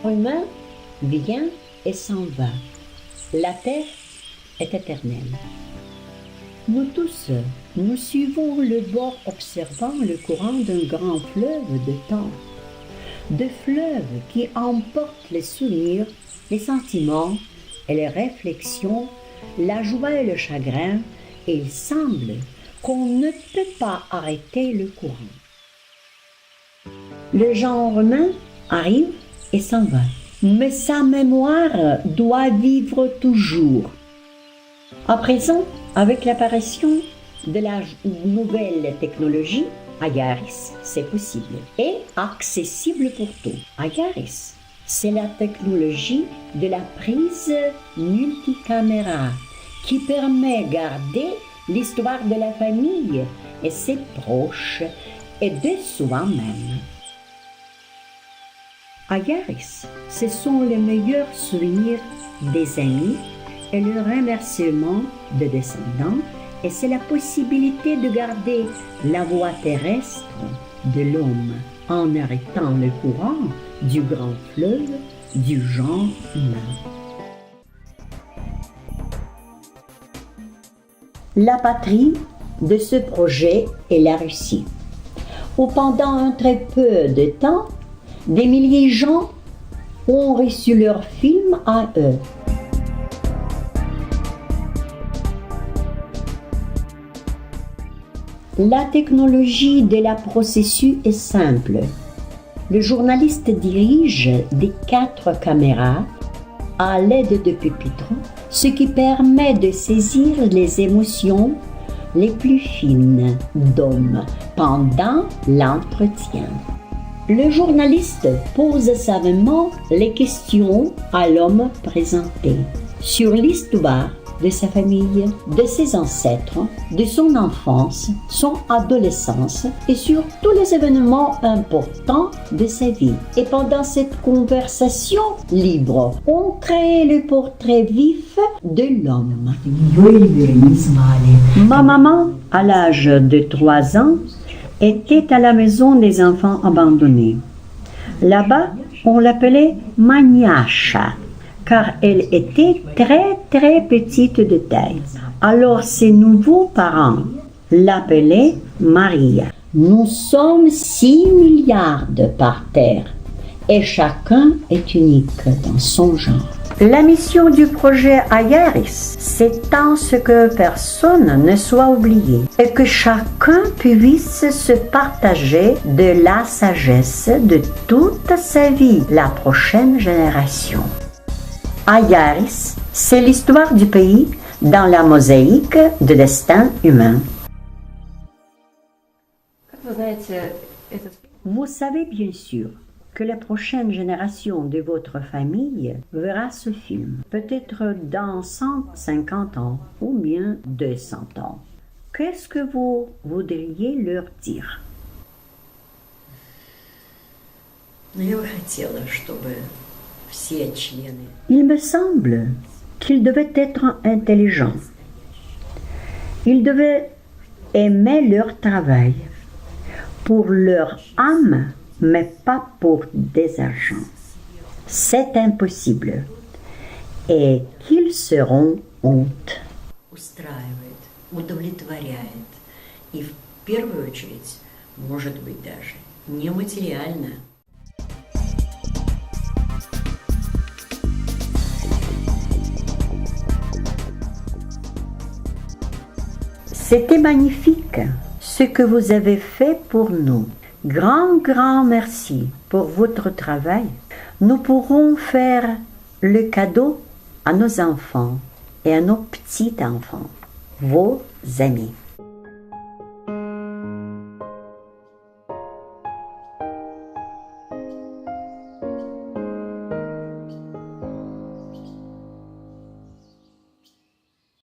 Humain vient et s'en va. La terre est éternelle. Nous tous, nous suivons le bord observant le courant d'un grand fleuve de temps. De fleuves qui emportent les souvenirs, les sentiments et les réflexions, la joie et le chagrin, et il semble qu'on ne peut pas arrêter le courant. Le genre humain arrive et s'en va, mais sa mémoire doit vivre toujours. À présent, avec l'apparition de la nouvelle technologie, Ayaris, c'est possible et accessible pour tous. Ayaris, c'est la technologie de la prise multicaméra qui permet de garder l'histoire de la famille et ses proches et de soi-même. Ayaris, ce sont les meilleurs souvenirs des amis et le remerciement des descendants, et c'est la possibilité de garder la voie terrestre de l'homme en arrêtant le courant du grand fleuve du genre humain. La patrie de ce projet est la Russie, où pendant un très peu de temps, des milliers de gens ont reçu leur film à eux. La technologie de la processus est simple. Le journaliste dirige des 4 caméras à l'aide de pupitres, ce qui permet de saisir les émotions les plus fines d'hommes pendant l'entretien. Le journaliste pose savamment les questions à l'homme présenté sur l'histoire de sa famille, de ses ancêtres, de son enfance, son adolescence et sur tous les événements importants de sa vie. Et pendant cette conversation libre, on crée le portrait vif de l'homme. Ma maman, à l'âge de 3 ans, était à la maison des enfants abandonnés. Là-bas, on l'appelait Maniacha, car elle était très petite de taille. Alors ses nouveaux parents l'appelaient Maria. Nous sommes 6 milliards par terre et chacun est unique dans son genre. La mission du projet Ayaris, c'est en ce que personne ne soit oublié et que chacun puisse se partager de la sagesse de toute sa vie, la prochaine génération. Ayaris, c'est l'histoire du pays dans la mosaïque de destin humain. Vous savez bien sûr que la prochaine génération de votre famille verra ce film, peut-être dans 150 ans ou bien 200 ans. Qu'est-ce que vous voudriez leur dire? Il me semble qu'ils devaient être intelligents. Ils devaient aimer leur travail pour leur âme, mais pas pour des argents. C'est impossible. Et qu'ils seront honte. Устраивает, удовлетворяет. И в первую очередь, может быть, даже нематериально. C'était magnifique ce que vous avez fait pour nous. Grand merci pour votre travail. Nous pourrons faire le cadeau à nos enfants et à nos petits-enfants, vos amis.